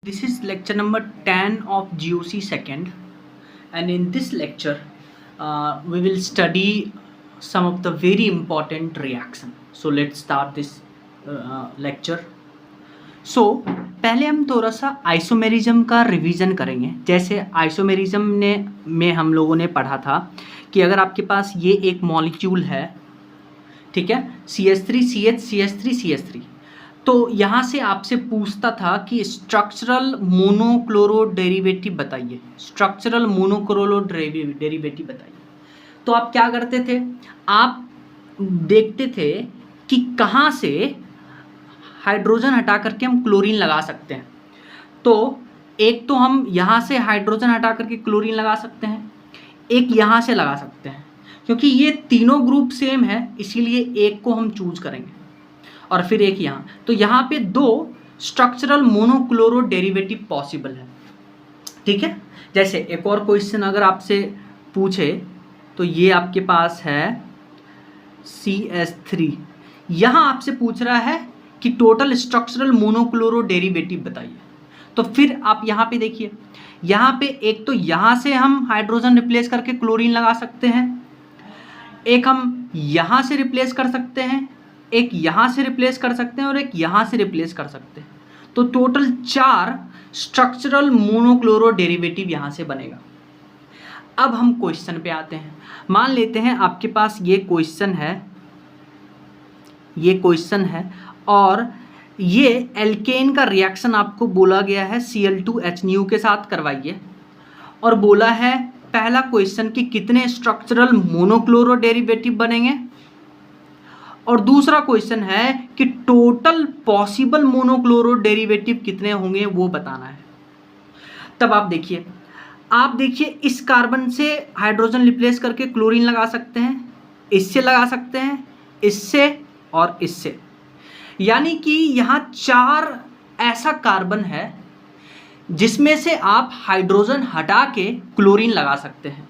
This is lecture number 10 of GOC second, and in this lecture we will study some of the very important reaction. So let's start this lecture. So पहले हम थोड़ा सा isomerism का revision करेंगे। जैसे isomerism में हम लोगों ने पढ़ा था कि अगर आपके पास ये एक मॉलिक्यूल है, ठीक है, CH3CH CH3CH3, तो यहाँ से आपसे पूछता था कि स्ट्रक्चरल मोनोक्लोरो डेरिवेटिव बताइए, स्ट्रक्चरल मोनोक्लोरो डेरिवेटिव बताइए। तो आप क्या करते थे, आप देखते थे कि कहाँ से हाइड्रोजन हटा करके हम क्लोरीन लगा सकते हैं। तो एक तो हम यहाँ से हाइड्रोजन हटा करके क्लोरीन लगा सकते हैं, एक यहाँ से लगा सकते हैं। क्योंकि ये तीनों ग्रुप सेम है इसीलिए एक को हम चूज करेंगे, और फिर एक यहाँ। तो यहाँ पे दो स्ट्रक्चरल मोनोक्लोरो डेरिवेटिव पॉसिबल है, ठीक है। जैसे एक और क्वेश्चन अगर आपसे पूछे तो ये आपके पास है CH3, यहाँ आपसे पूछ रहा है कि टोटल स्ट्रक्चरल मोनोक्लोरो डेरिवेटिव बताइए। तो फिर आप यहाँ पे देखिए, यहाँ पे एक तो यहाँ से हम हाइड्रोजन रिप्लेस करके क्लोरीन लगा सकते हैं, एक हम यहाँ से रिप्लेस कर सकते हैं, एक यहाँ से रिप्लेस कर सकते हैं, और एक यहाँ से रिप्लेस कर सकते हैं। तो टोटल 4 स्ट्रक्चरल मोनोक्लोरो डेरिवेटिव यहाँ से बनेगा। अब हम क्वेश्चन पे आते हैं। मान लेते हैं आपके पास ये क्वेश्चन है, और ये एल्केन का रिएक्शन आपको बोला गया है Cl2H के साथ करवाइए, और बोला है पहला क्वेश्चन कि कितने स्ट्रक्चरल मोनोक्लोरो डेरिवेटिव बनेंगे, और दूसरा क्वेश्चन है कि टोटल पॉसिबल मोनोक्लोरो डेरिवेटिव कितने होंगे वो बताना है। तब आप देखिए इस कार्बन से हाइड्रोजन रिप्लेस करके क्लोरीन लगा सकते हैं, इससे लगा सकते हैं, इससे और इससे। यानी कि यहाँ 4 ऐसा कार्बन है जिसमें से आप हाइड्रोजन हटा के क्लोरीन लगा सकते हैं।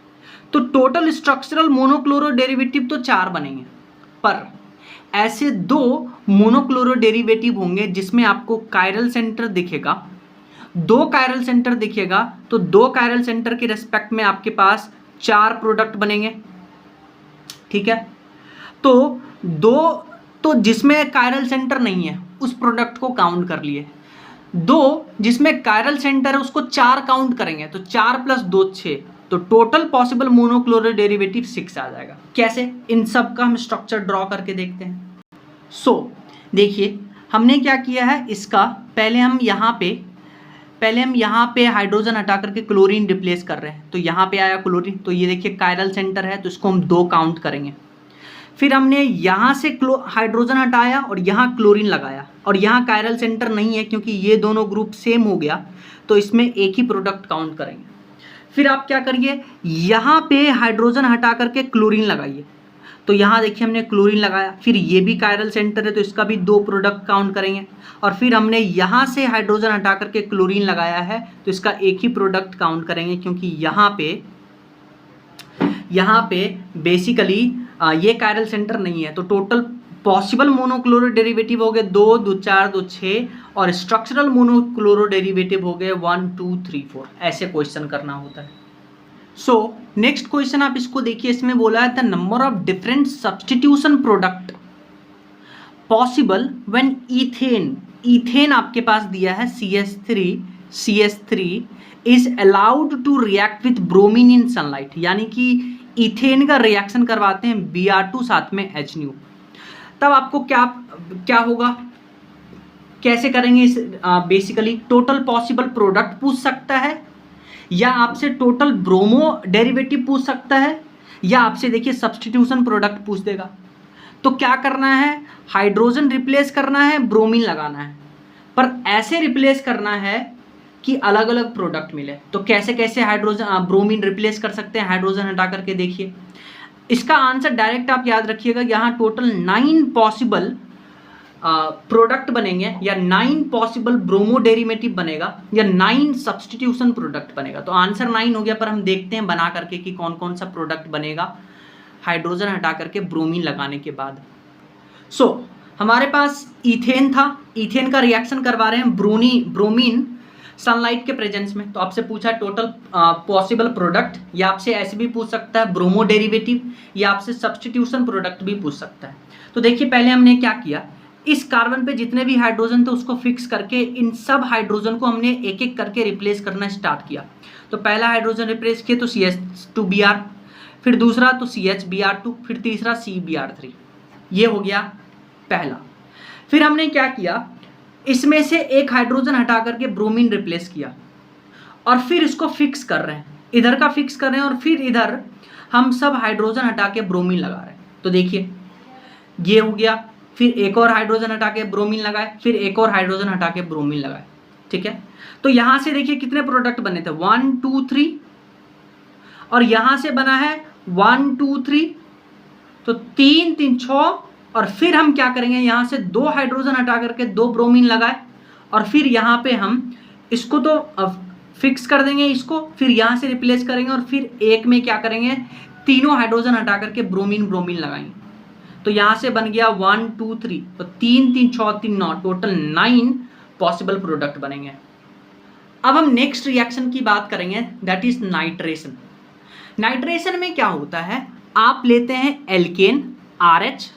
तो टोटल स्ट्रक्चरल मोनोक्लोरो डेरिवेटिव तो 4 बनेंगे, पर ऐसे 2 मोनोक्लोरो डेरिवेटिव होंगे जिसमें आपको कायरल सेंटर दिखेगा, 2 कायरल सेंटर दिखेगा। तो 2 कायरल सेंटर के रेस्पेक्ट में आपके पास 4 प्रोडक्ट बनेंगे, ठीक है। तो जिसमें कायरल सेंटर नहीं है उस प्रोडक्ट को काउंट कर लिए, 2 जिसमें कायरल सेंटर है उसको 4 काउंट करेंगे, तो 4 + 2 6, तो टोटल पॉसिबल मोनोक्लोरो डेरिवेटिव 6 आ जाएगा। कैसे, इन सब का हम स्ट्रक्चर ड्रॉ करके देखते हैं। सो देखिए हमने क्या किया है, इसका पहले हम यहाँ पे हाइड्रोजन हटा करके क्लोरीन रिप्लेस कर रहे हैं। तो यहाँ पे आया क्लोरीन, तो ये देखिए कायरल सेंटर है, तो इसको हम 2 काउंट करेंगे। फिर हमने यहाँ से हाइड्रोजन हटाया और यहाँ क्लोरीन लगाया, और यहाँ कायरल सेंटर नहीं है क्योंकि ये दोनों ग्रुप सेम हो गया, तो इसमें एक ही प्रोडक्ट काउंट करेंगे। फिर आप क्या करिए, यहाँ पे हाइड्रोजन हटा करके क्लोरीन लगाइए। तो यहाँ देखिए हमने क्लोरीन लगाया, फिर ये भी कायरल सेंटर है तो इसका भी 2 प्रोडक्ट काउंट करेंगे, और फिर हमने यहाँ से हाइड्रोजन हटा करके क्लोरीन लगाया है तो इसका एक ही प्रोडक्ट काउंट करेंगे, क्योंकि यहाँ पे बेसिकली ये कायरल सेंटर नहीं है। तो टोटल पॉसिबल मोनोक्लोरो डेरिवेटिव हो गए 2 2 4 2 6, और स्ट्रक्चरल मोनोक्लोरो डेरिवेटिव हो गए 1 2 3 4। ऐसे क्वेश्चन करना होता है। सो नेक्स्ट क्वेश्चन आप इसको देखिए, इसमें बोला है the number of different substitution product possible when ethane आपके पास दिया है CH3 is allowed to react with bromine in sunlight. यानी कि इथेन का रिएक्शन करवाते हैं Br2 साथ में HNO। तब आपको क्या होगा, कैसे करेंगे इस, बेसिकली टोटल पॉसिबल प्रोडक्ट पूछ सकता है, या आपसे टोटल ब्रोमो डेरिवेटिव पूछ सकता है, या आपसे देखिए सब्स्टिट्यूशन प्रोडक्ट पूछ देगा। तो क्या करना है, हाइड्रोजन रिप्लेस करना है, ब्रोमीन लगाना है, पर ऐसे रिप्लेस करना है कि अलग अलग प्रोडक्ट मिले। तो कैसे हाइड्रोजन ब्रोमीन रिप्लेस कर सकते हैं हाइड्रोजन हटा करके, देखिए इसका आंसर डायरेक्ट आप याद रखिएगा। यहाँ टोटल 9 पॉसिबल प्रोडक्ट बनेंगे, या 9 पॉसिबल ब्रोमो डेरिवेटिव बनेगा, या 9 सब्स्टिट्यूशन प्रोडक्ट बनेगा। तो आंसर 9 हो गया, पर हम देखते हैं बना करके कि कौन कौन सा प्रोडक्ट बनेगा हाइड्रोजन हटा करके ब्रोमीन लगाने के बाद। हमारे पास इथेन था, इथेन का रिएक्शन करवा रहे हैं ब्रोमीन सनलाइट के प्रेजेंस में। तो आपसे पूछा टोटल पॉसिबल प्रोडक्ट, या आपसे ऐसे भी पूछ सकता है ब्रोमो डेरिवेटिव, या आपसे सब्स्टिट्यूशन प्रोडक्ट भी पूछ सकता है। तो देखिए पहले हमने क्या किया, इस कार्बन पे जितने भी हाइड्रोजन थे उसको फिक्स करके इन सब हाइड्रोजन को हमने एक एक करके रिप्लेस करना स्टार्ट किया। तो पहला हाइड्रोजन रिप्लेस किया तो CH2Br, फिर दूसरा तो CHBr2, फिर तीसरा CBr3। ये हो गया पहला। फिर हमने क्या किया, इसमें से एक हाइड्रोजन हटा करके ब्रोमीन रिप्लेस किया और फिर इसको फिक्स कर रहे हैं, इधर का फिक्स कर रहे हैं और फिर इधर हम सब हाइड्रोजन हटा के ब्रोमीन लगा रहे हैं। तो देखिए ये हो गया, फिर एक और हाइड्रोजन हटा के ब्रोमीन लगाए, फिर एक और हाइड्रोजन हटा के ब्रोमीन लगाए। ठीक है, तो यहां से देखिए कितने प्रोडक्ट बने थे, 1 2 3, और यहां से बना है 1 2 3, तो 3 3 6। और फिर हम क्या करेंगे, यहां से 2 हाइड्रोजन हटा करके 2 ब्रोमीन लगाए और फिर यहां पे हम इसको तो फिक्स कर देंगे इसको, फिर यहां से रिप्लेस करेंगे और फिर एक में क्या करेंगे, तीनों हाइड्रोजन हटा करके ब्रोमीन ब्रोमीन लगाएंगे। तो यहां से बन गया 1 2 3, तो 3 3 6 3 9, टोटल 9 पॉसिबल प्रोडक्ट बनेंगे। अब हम नेक्स्ट रिएक्शन की बात करेंगे, दैट इज नाइट्रेशन। नाइट्रेशन में क्या होता है, आप लेते हैं एल्केन RH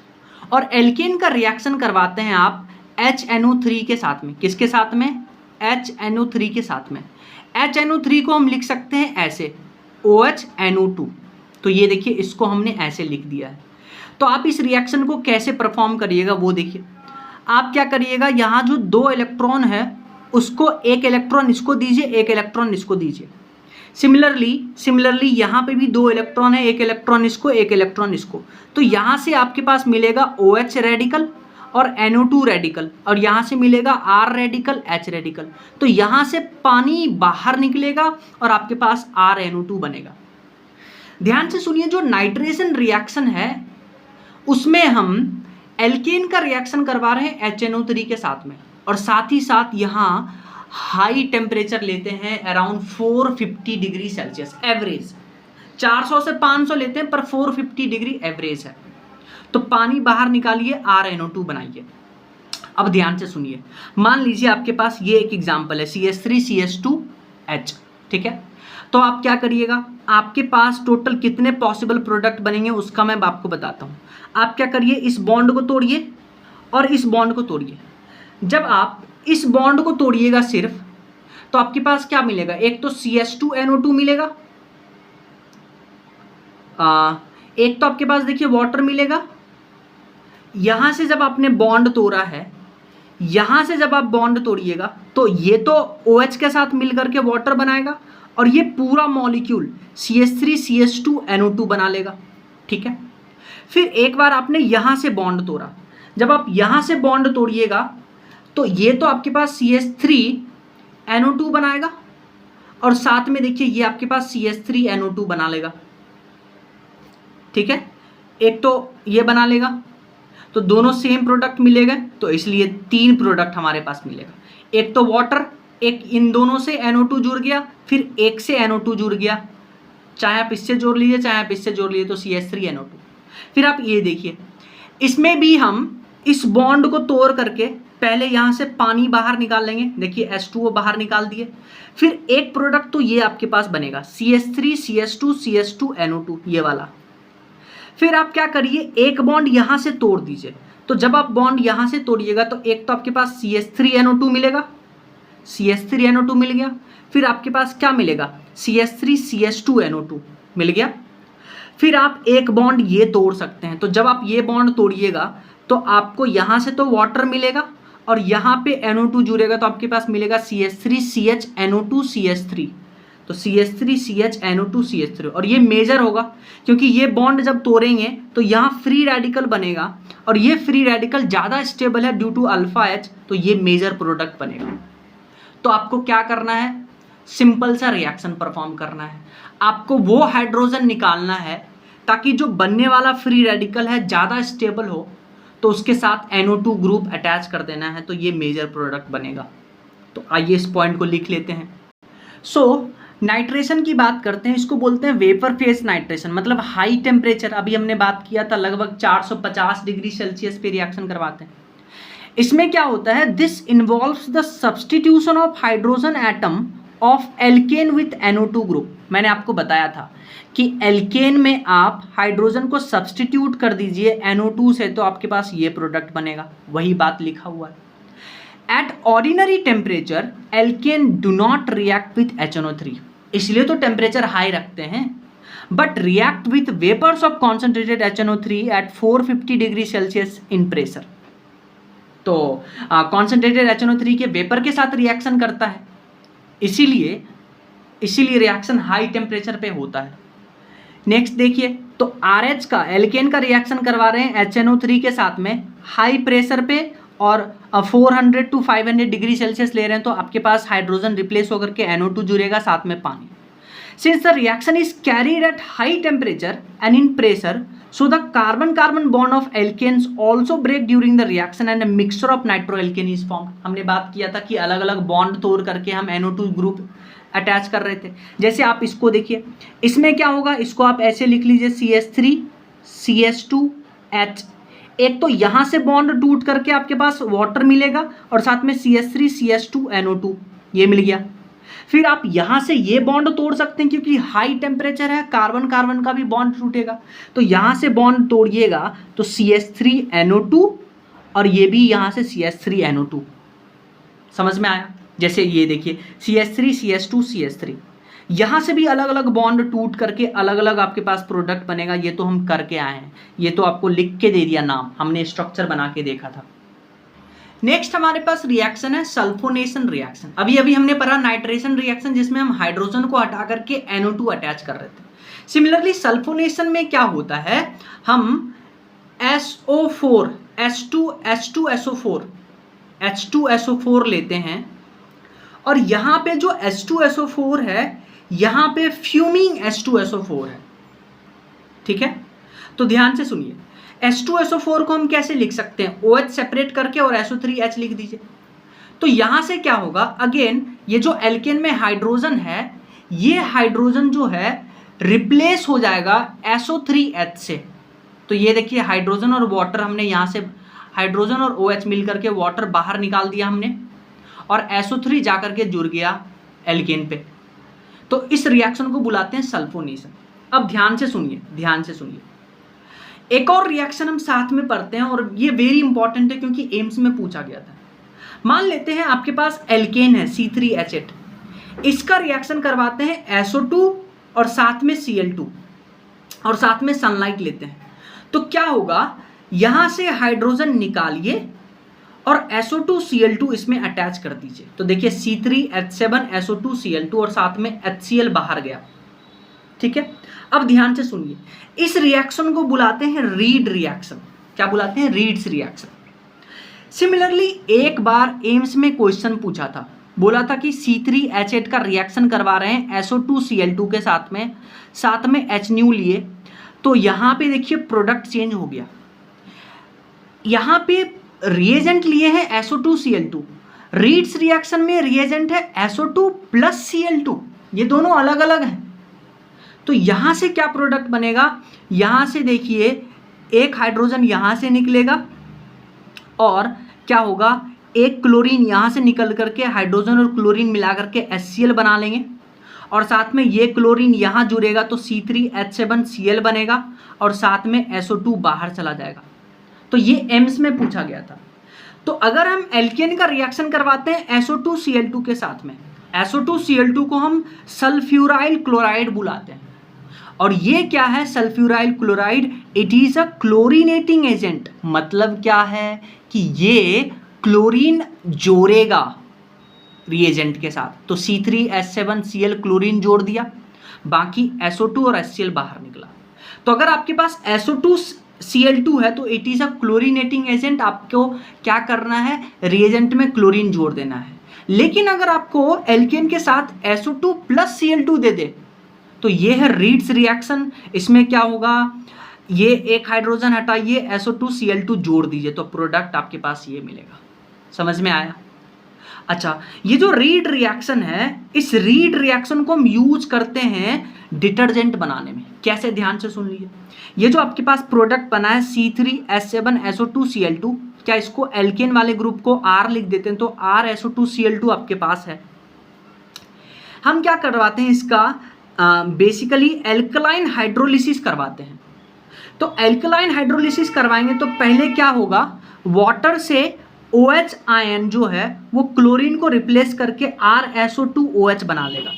और एल्केन का रिएक्शन करवाते हैं आप HNO3 के साथ में। किसके साथ में, HNO3 के साथ में। HNO3 को हम लिख सकते हैं ऐसे OHNO2। तो ये देखिए इसको हमने ऐसे लिख दिया है। तो आप इस रिएक्शन को कैसे परफॉर्म करिएगा वो देखिए। आप क्या करिएगा, यहाँ जो 2 इलेक्ट्रॉन है उसको एक इलेक्ट्रॉन इसको दीजिए, एक इलेक्ट्रॉन इसको दीजिए। सिमिलरली यहाँ पे भी 2 इलेक्ट्रॉन है, एक इलेक्ट्रॉन इसको, एक इलेक्ट्रॉन इसको। तो यहाँ से आपके पास मिलेगा OH रेडिकल और NO2 रेडिकल, और यहाँ से मिलेगा R रेडिकल, H रेडिकल। तो यहाँ से पानी बाहर निकलेगा और आपके पास RNO2 बनेगा। ध्यान से सुनिए, जो नाइट्रेशन रिएक्शन है उसमें हम एल्केन का रिएक्शन करवा रहे हैं HNO3 के साथ में, और साथ ही साथ यहाँ हाई टेम्परेचर लेते हैं अराउंड 450 डिग्री सेल्सियस एवरेज। 400 से 500 लेते हैं पर 450 डिग्री एवरेज है। तो पानी बाहर निकालिए, RNO2 बनाइए। अब ध्यान से सुनिए, मान लीजिए आपके पास ये एक एग्जांपल है CH3CH2H। ठीक है, तो आप क्या करिएगा, आपके पास टोटल कितने पॉसिबल प्रोडक्ट बनेंगे उसका मैं आपको बताता हूँ। आप क्या करिए, इस बॉन्ड को तोड़िए और इस बॉन्ड को तोड़िए। जब आप इस बॉन्ड को तोड़िएगा सिर्फ, तो आपके पास क्या मिलेगा, एक तो CH2NO2 मिलेगा, एक तो आपके पास देखिए वाटर मिलेगा। यहां से जब आपने बॉन्ड तोड़ा है, यहां से जब आप बॉन्ड तोड़िएगा तो ये तो OH के साथ मिल करके वाटर बनाएगा और ये पूरा मॉलिक्यूल CH3CH2NO2 बना लेगा। ठीक है, फिर एक बार आपने यहां से बॉन्ड तोड़ा, जब आप यहां से बॉन्ड तोड़िएगा तो ये तो आपके पास CH3NO2 बनाएगा और साथ में देखिए ये आपके पास CH3NO2 बना लेगा। ठीक है, एक तो ये बना लेगा, तो दोनों सेम प्रोडक्ट मिलेगा, तो इसलिए 3 प्रोडक्ट हमारे पास मिलेगा। एक तो वाटर, एक इन दोनों से NO2 जुड़ गया, फिर एक से NO2 जुड़ गया, चाहे आप इससे जोड़ लीजिए चाहे आप इससे जोड़ लीजिए, तो CH3NO2। फिर आप ये देखिए, इसमें भी हम इस बॉन्ड को तोड़ करके पहले यहाँ से पानी बाहर निकाल लेंगे। देखिए H2O बाहर निकाल दिए, फिर एक प्रोडक्ट तो ये आपके पास बनेगा CH3CH2CH2NO2 ये वाला। फिर आप क्या करिए, एक बॉन्ड यहाँ से तोड़ दीजिए। तो जब आप बॉन्ड यहाँ से तोड़िएगा तो एक तो आपके पास CH3NO2 मिलेगा, CH3NO2 मिल गया, फिर आपके पास क्या मिलेगा, CH3CH2NO2 मिल गया। फिर आप एक बॉन्ड ये तोड़ सकते हैं, तो जब आप ये बॉन्ड तोड़िएगा तो आपको यहाँ से तो वाटर मिलेगा और यहाँ पे NO2 जुड़ेगा, तो आपके पास मिलेगा CH3CHNO2CH3, तो CH3CHNO2CH3। और ये मेजर होगा क्योंकि ये बॉन्ड जब तोड़ेंगे तो यहाँ फ्री रेडिकल बनेगा और ये फ्री रेडिकल ज़्यादा स्टेबल है ड्यू टू अल्फा H, तो ये मेजर प्रोडक्ट बनेगा। तो आपको क्या करना है, सिंपल सा रिएक्शन परफॉर्म करना है। आपको वो हाइड्रोजन निकालना है ताकि जो बनने वाला फ्री रेडिकल है ज़्यादा स्टेबल हो, तो उसके साथ NO2 ग्रुप अटैच कर देना है, तो ये मेजर प्रोडक्ट बनेगा। तो आइए इस पॉइंट को लिख लेते हैं। नाइट्रेशन की बात करते हैं, इसको बोलते हैं वेपर फेज नाइट्रेशन, मतलब हाई टेम्परेचर। अभी हमने बात किया था लगभग 450 डिग्री सेल्सियस पे रिएक्शन करवाते हैं। इसमें क्या होता है, this involves the substitution of hydrogen atom of alkene with NO2 group. मैंने आपको बताया था कि एल्केन में आप हाइड्रोजन को सब्सटीट्यूट कर दीजिए NO2 से, तो आपके पास ये प्रोडक्ट बनेगा, वही बात लिखा हुआ है। At ordinary temperature alkane do not react with HNO3, इसलिए तो टेम्परेचर हाई रखते हैं, but react with vapours of concentrated HNO3 at 450 degree Celsius in pressure. तो कॉन्सेंट्रेटेड HNO3 के वेपर के साथ रिएक्शन करता है, इसीलिए रिएक्शन हाई टेम्परेचर पे होता है। नेक्स्ट देखिए, तो RH का एल्केन का रिएक्शन करवा रहे हैं HNO3 के साथ में हाई प्रेशर पे और 400 to 500 डिग्री सेल्सियस ले रहे हैं, तो आपके पास हाइड्रोजन रिप्लेस होकर के NO2 जुड़ेगा, साथ में पानी। Since the reaction is carried at high temperature and in pressure, so the carbon-carbon bond of alkanes also break during the reaction and a mixture of nitroalkane is formed। हमने बात किया था कि अलग अलग बॉन्ड तोड़ करके हम NO2 ग्रुप अटैच कर रहे थे। जैसे आप इसको देखिए, इसमें क्या होगा, इसको आप ऐसे लिख लीजिए CH3 CH2H। एक तो यहाँ से बॉन्ड टूट करके आपके पास वाटर मिलेगा और साथ में CH3 CH2 NO2 ये मिल गया। फिर आप यहाँ से ये बॉन्ड तोड़ सकते हैं, क्योंकि हाई टेम्परेचर है, कार्बन कार्बन का भी बॉन्ड टूटेगा, तो यहाँ से बॉन्ड तोड़िएगा तो CH3 NO2 और ये भी यहाँ से CH3 NO2। समझ में आया? जैसे ये देखिए CH3 CH2 CH3, यहाँ से भी अलग अलग बॉन्ड टूट करके अलग अलग आपके पास प्रोडक्ट बनेगा। ये तो हम करके आए हैं, ये तो आपको लिख के दे दिया नाम, हमने स्ट्रक्चर बना के देखा था। नेक्स्ट हमारे पास रिएक्शन है सल्फोनेशन रिएक्शन। अभी अभी हमने पढ़ा नाइट्रेशन रिएक्शन, जिसमें हम हाइड्रोजन को हटा करके NO2 अटैच कर रहे थे। सिमिलरली सल्फोनेशन में क्या होता है, हम SO4 H2SO4 लेते हैं और यहाँ पे जो H2SO4 है, यहाँ पे फ्यूमिंग H2SO4 है। ठीक है, तो ध्यान से सुनिए, H2SO4 को हम कैसे लिख सकते हैं, OH सेपरेट करके और SO3H लिख दीजिए। तो यहाँ से क्या होगा, अगेन ये जो एल्केन में हाइड्रोजन है, ये हाइड्रोजन जो है रिप्लेस हो जाएगा SO3H से। तो ये देखिए हाइड्रोजन और वाटर, हमने यहाँ से हाइड्रोजन और OH मिल करके वाटर बाहर निकाल दिया हमने, और SO3 जा करके जुड़ गया एल्केन पे। तो इस रिएक्शन को बुलाते हैं सल्फोनेशन। अब ध्यान से सुनिए, एक और रिएक्शन हम साथ में पढ़ते हैं और ये वेरी इंपॉर्टेंट है क्योंकि एम्स में पूछा गया था। मान लेते हैं आपके पास एल्केन है C3H8, इसका रिएक्शन करवाते हैं SO2 और साथ में Cl2 और साथ में सनलाइट लेते हैं। तो क्या होगा, यहाँ से हाइड्रोजन निकालिए और SO2 Cl2 इसमें अटैच कर दीजिए। तो देखिए C3H7 SO2 Cl2 और साथ में HCl बाहर गया। ठीक है, अब ध्यान से सुनिए, इस रिएक्शन को बुलाते हैं रीड रिएक्शन। क्या बुलाते हैं? Reads reaction. सिमिलरली एक बार एम्स में क्वेश्चन पूछा था, बोला था कि C3H8 का रिएक्शन करवा रहे हैं SO2 Cl2 के साथ में HNu लिए। तो यहाँ पे देखिए प्रोडक्ट चेंज हो गया, यहाँ पे रिएजेंट लिए हैं SO2 Cl2, रीड्स रिएक्शन में रिएजेंट है SO2 प्लस Cl2, ये दोनों अलग अलग हैं। तो यहाँ से क्या प्रोडक्ट बनेगा, यहाँ से देखिए एक हाइड्रोजन यहाँ से निकलेगा और क्या होगा, एक क्लोरीन यहाँ से निकल करके हाइड्रोजन और क्लोरीन मिला करके HCl बना लेंगे और साथ में ये क्लोरीन यहाँ जुड़ेगा तो C3H7Cl बनेगा और साथ में SO2 बाहर चला जाएगा। तो ये एम्स में पूछा गया था। तो अगर हम एल्केन का रिएक्शन करवाते हैं SO2 Cl2 के साथ में, SO2 Cl2 को हम सल्फ्यूराइल क्लोराइड बुलाते हैं। और ये क्या है sulphuryl chloride? It is a chlorinating agent. मतलब क्या है कि ये क्लोरीन जोड़ेगा रिएजेंट के साथ। तो C3H7Cl क्लोरीन जोड़ दिया, बाकी SO2 और HCl बाहर निकला। तो अगर आपके पास SO2 Cl2 है तो it is a chlorinating agent. आपको क्या करना है, रिएजेंट में क्लोरीन जोड़ देना है। लेकिन अगर आपको एल्केन के साथ SO2 प्लस Cl2 दे दे तो ये है रीड्स रिएक्शन। इसमें क्या होगा, ये एक हाइड्रोजन हटाइए, SO2 Cl2 जोड़ दीजिए, तो प्रोडक्ट आपके पास ये मिलेगा। समझ में आया? अच्छा, ये जो रीड रिएक्शन है, इस रीड रिएक्शन को हम यूज करते हैं डिटर्जेंट बनाने में। कैसे? ध्यान से सुन लीजिए। ये जो आपके पास प्रोडक्ट बना है C3H7SO2 Cl2, क्या इसको एल्केन वाले ग्रुप को R लिख देते हैं, तो RSO2Cl2 आपके पास है। हम क्या करवाते हैं इसका बेसिकली एल्कलाइन हाइड्रोलिसिस करवाते हैं। तो एल्कलाइन हाइड्रोलिसिस करवाएंगे तो पहले क्या होगा, वाटर से OH आयन जो है वो क्लोरीन को रिप्लेस करके RSO2OH बना लेगा।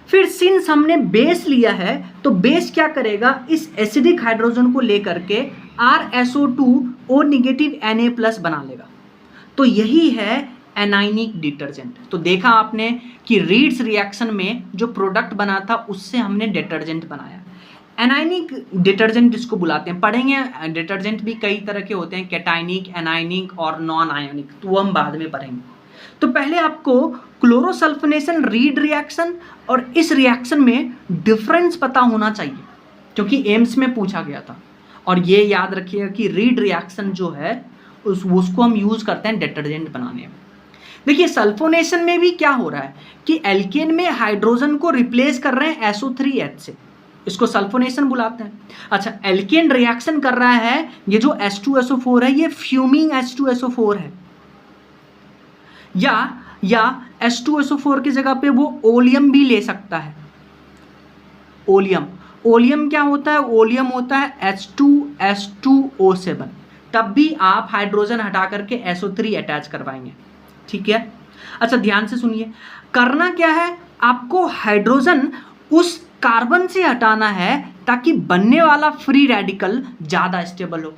फिर सिंस हमने बेस लिया है तो बेस क्या करेगा, इस एसिडिक हाइड्रोजन को लेकर के RSO2O नेगेटिव Na+ बना लेगा। तो यही है एनाइनिक डिटर्जेंट। तो देखा आपने कि रीड्स रिएक्शन में जो प्रोडक्ट बना था उससे हमने डिटर्जेंट बनाया। एनाइनिक डिटर्जेंट जिसको बुलाते हैं, पढ़ेंगे डिटर्जेंट भी कई तरह के होते हैं, कैटाइनिक, एनाइनिक और नॉन आयोनिक, तो वो हम बाद में पढ़ेंगे। तो पहले आपको क्लोरोसल्फोनेशन रीड रिएक्शन और इस रिएक्शन में डिफरेंस पता होना चाहिए, क्योंकि एम्स में पूछा गया था। और ये याद रखिएगा कि रीड रिएक्शन जो है उसको हम यूज करते हैं डिटर्जेंट बनाने में। देखिए सल्फोनेशन में भी क्या हो रहा है कि एल्केन में हाइड्रोजन को रिप्लेस कर रहे हैं SO3H से, इसको सल्फोनेशन बुलाते हैं। अच्छा, एल्केन रिएक्शन कर रहा है, ये जो H2SO4 है ये फ्यूमिंग H2SO4 है, या H2SO4 की जगह पे वो ओलियम भी ले सकता है। ओलियम क्या होता है, ओलियम होता है H2S2O7, तब भी आप हाइड्रोजन हटा करके SO3 अटैच करवाएंगे, ठीक है। अच्छा ध्यान से सुनिए, करना क्या है, आपको हाइड्रोजन उस कार्बन से हटाना है ताकि बनने वाला फ्री रेडिकल ज़्यादा स्टेबल हो।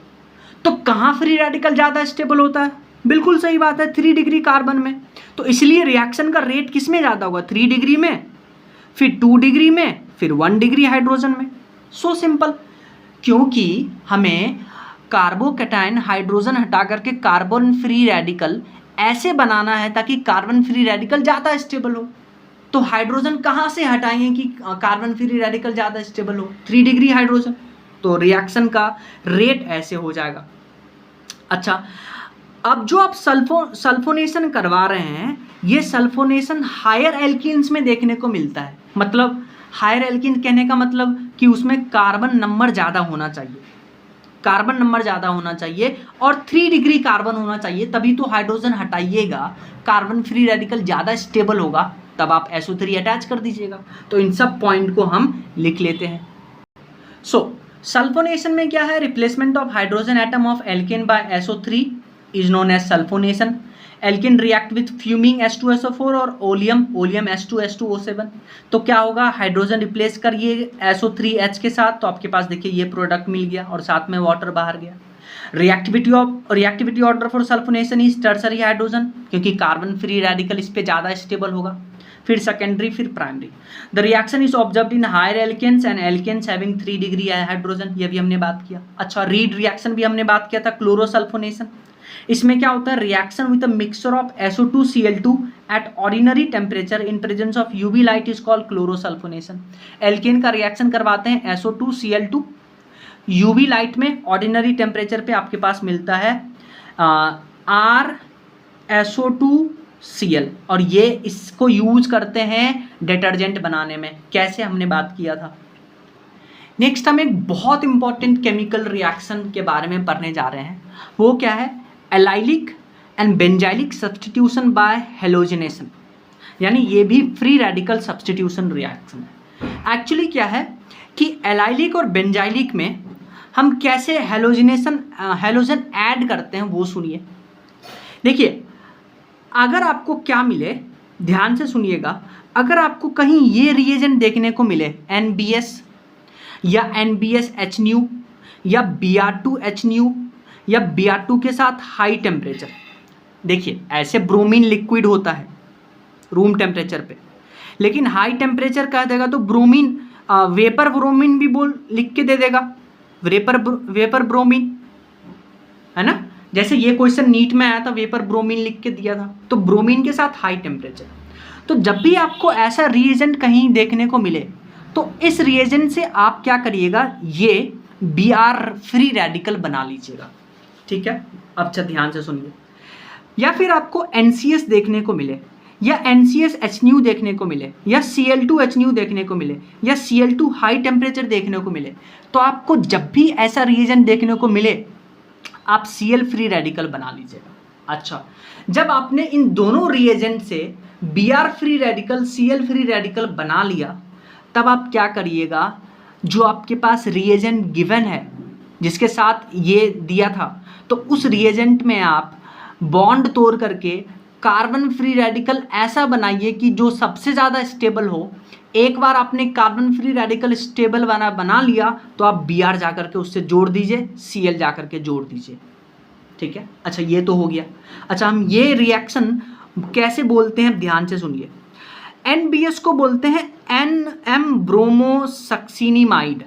तो कहाँ फ्री रेडिकल ज़्यादा स्टेबल होता है, बिल्कुल सही बात है 3 डिग्री कार्बन में। तो इसलिए रिएक्शन का रेट किस में ज़्यादा होगा, 3 डिग्री में, फिर 2 डिग्री में, फिर 1 डिग्री हाइड्रोजन में। सो सिंपल, क्योंकि हमें कार्बोकैटायन हाइड्रोजन हटा करके कार्बन फ्री रेडिकल ऐसे बनाना है ताकि कार्बन फ्री रेडिकल ज़्यादा स्टेबल हो। तो हाइड्रोजन कहाँ से हटाएंगे कि कार्बन फ्री रेडिकल ज़्यादा स्टेबल हो, 3 डिग्री हाइड्रोजन। तो रिएक्शन का रेट ऐसे हो जाएगा। अच्छा, अब जो आप सल्फोनेशन करवा रहे हैं, ये सल्फोनेशन हायर एल्कीन्स में देखने को मिलता है। मतलब हायर एल्कीन कहने का मतलब कि उसमें कार्बन नंबर ज़्यादा होना चाहिए, कार्बन नंबर ज़्यादा होना चाहिए और 3 डिग्री कार्बन होना चाहिए, तभी तो हाइड्रोजन हटाइएगा, कार्बन फ्री रेडिकल ज़्यादा स्टेबल होगा, तब आप SO3 अटैच कर दीजिएगा। तो इन सब पॉइंट को हम लिख लेते हैं। सल्फोनेशन में क्या है, replacement of hydrogen atom of alkane by SO3 is known as sulphonation. Alkane react with fuming H2SO4 और ओलियम H2S2O7। तो क्या होगा, हाइड्रोजन रिप्लेस करिए SO3H के साथ, तो आपके पास देखिए ये प्रोडक्ट मिल गया और साथ में वाटर बाहर गया। Reactivity order for sulphonation is tertiary hydrogen, क्योंकि कार्बन फ्री रेडिकल इस पे ज़्यादा स्टेबल होगा, फिर सेकेंडरी, फिर primary. The reaction is observed in higher alkanes and alkanes having 3 degree hydrogen, ये भी हमने बात किया। अच्छा, रीड रिएक्शन भी हमने बात किया था, क्लोरोसल्फोनेशन। इसमें क्या होता है, reaction with a mixture of SO2Cl2 at ordinary temperature in presence of UV light is called chlorosulphonation. Alkane का रिएक्शन करवाते हैं SO2Cl2, UV लाइट में ऑर्डिनरी टेम्परेचर पे आपके पास मिलता है RSO2Cl, और ये इसको यूज करते हैं डिटर्जेंट बनाने में। कैसे, हमने बात किया था। नेक्स्ट हम एक बहुत इंपॉर्टेंट केमिकल रिएक्शन के बारे में पढ़ने जा रहे हैं, वो क्या है, allylic and benzylic substitution by halogenation, यानी ये भी फ्री रेडिकल सब्सटीट्यूशन रिएक्शन है। एक्चुअली क्या है कि एलाइलिक और बेंजाइलिक में हम कैसे हेलोजन ऐड करते हैं वो सुनिए। देखिए, अगर आपको क्या मिले, ध्यान से सुनिएगा, अगर आपको कहीं ये रिएजेंट देखने को मिले NBS या NBSHNu या Br2HNu या Br2 के साथ हाई टेम्परेचर, देखिए ऐसे ब्रोमीन लिक्विड होता है रूम टेम्परेचर पे, लेकिन हाई टेम्परेचर कह देगा तो ब्रोमीन वेपर ब्रोमीन भी लिख के दे देगा, वेपर ब्रोमीन, है ना। जैसे ये क्वेश्चन नीट में आया था, वेपर ब्रोमीन लिख के दिया था, तो ब्रोमीन के साथ हाई टेम्परेचर। तो जब भी आपको ऐसा रिएजेंट कहीं देखने को मिले तो इस रिएजेंट से आप क्या करिएगा, ये Br फ्री रेडिकल बना लीजिएगा, ठीक है। अब अच्छा ध्यान से सुनिए, या फिर आपको NCS देखने को मिले या NCSHNu देखने को मिले या Cl2HNu देखने को मिले या Cl2 हाई टेम्परेचर देखने को मिले, तो आपको जब भी ऐसा रिएजेंट देखने को मिले आप Cl फ्री रेडिकल बना लीजिएगा। अच्छा, जब आपने इन दोनों रिएजेंट से Br free radical, Cl free radical बना लिया, तब आप क्या करिएगा, जो आपके पास रिएजेंट गिवन है जिसके साथ ये दिया था, तो उस रिएजेंट में आप बॉन्ड तोड़ करके कार्बन फ्री रेडिकल ऐसा बनाइए कि जो सबसे ज़्यादा स्टेबल हो। एक बार आपने कार्बन फ्री रेडिकल स्टेबल बना लिया तो आप Br जा करके उससे जोड़ दीजिए, Cl जा करके जोड़ दीजिए। ठीक है, अच्छा ये तो हो गया। अच्छा, हम ये रिएक्शन कैसे बोलते हैं, ध्यान से सुनिए। NBS को बोलते हैं NM ब्रोमोसक्सिनिमाइड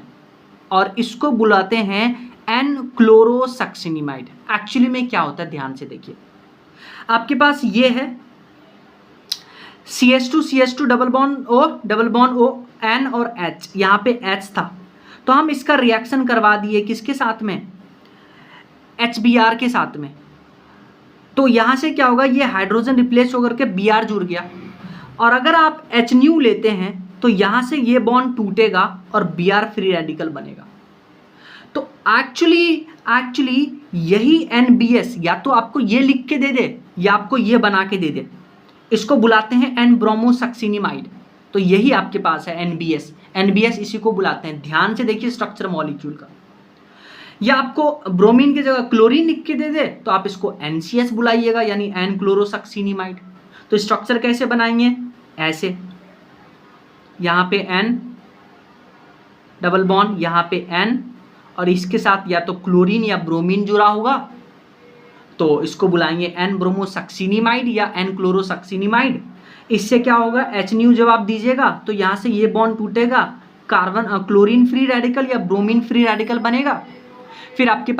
और इसको बुलाते हैं N क्लोरोसक्सिनिमाइड। एक्चुअली में क्या होता है, ध्यान से देखिए। आपके पास ये है CH2 double bond O N और H, यहाँ पे H था, तो हम इसका रिएक्शन करवा दिए किसके साथ में, HBr के साथ में। तो यहाँ से क्या होगा, ये हाइड्रोजन रिप्लेस होकर के Br जुड़ गया। और अगर आप HNu लेते हैं तो यहाँ से ये बॉन्ड टूटेगा और Br फ्री रेडिकल बनेगा। तो एक्चुअली यही NBS या तो आपको ये लिख के दे दे या आपको ये बना के दे दे, इसको बुलाते हैं N ब्रोमोसक्सिनिमाइड। तो यही आपके पास है NBS इसी को बुलाते हैं। ध्यान से देखिए स्ट्रक्चर मॉलिक्यूल का। या आपको ब्रोमीन की जगह क्लोरीन लिख के दे दे तो आप इसको NCS बुलाइएगा, यानी N क्लोरोसक्सिनिमाइड। तो स्ट्रक्चर कैसे बनाएंगे, ऐसे, यहाँ पे N डबल बॉन्ड, यहाँ पे N और इसके साथ या तो क्लोरीन या ब्रोमीन जुड़ा होगा तो इसको बुलाएंगे N ब्रोमोसक्सिनिमाइड या N क्लोरोसक्सिनिमाइड। इससे क्या होगा, HNu जब आप दीजिएगा तो यहाँ से ये बॉन्ड टूटेगा, कार्बन क्लोरीन फ्री रेडिकल या ब्रोमीन फ्री रेडिकल बनेगा। फिर आपके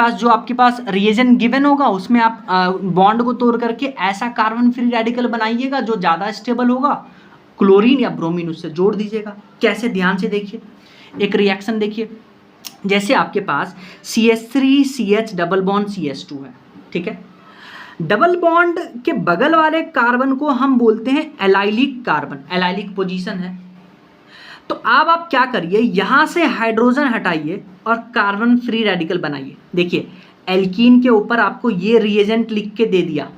पास रिएजेंट गिवन होगा उसमें आप बॉन्ड को तोड़ करके ऐसा कार्बन फ्री रेडिकल बनाइएगा जो ज़्यादा स्टेबल होगा, क्लोरीन या ब्रोमीन उससे जोड़ दीजिएगा। कैसे, ध्यान से देखिए। एक रिएक्शन देखिए, जैसे आपके पास CH3CH डबल बॉन्ड CH2 है, ठीक है। डबल बॉन्ड के बगल वाले कार्बन को हम बोलते हैं एलाइलिक कार्बन, एलाइलिक पोजीशन है। तो अब आप क्या करिए, यहाँ से हाइड्रोजन हटाइए और कार्बन फ्री रेडिकल बनाइए। देखिए एल्कीन के ऊपर आपको ये रिएजेंट लिख के दे दिया,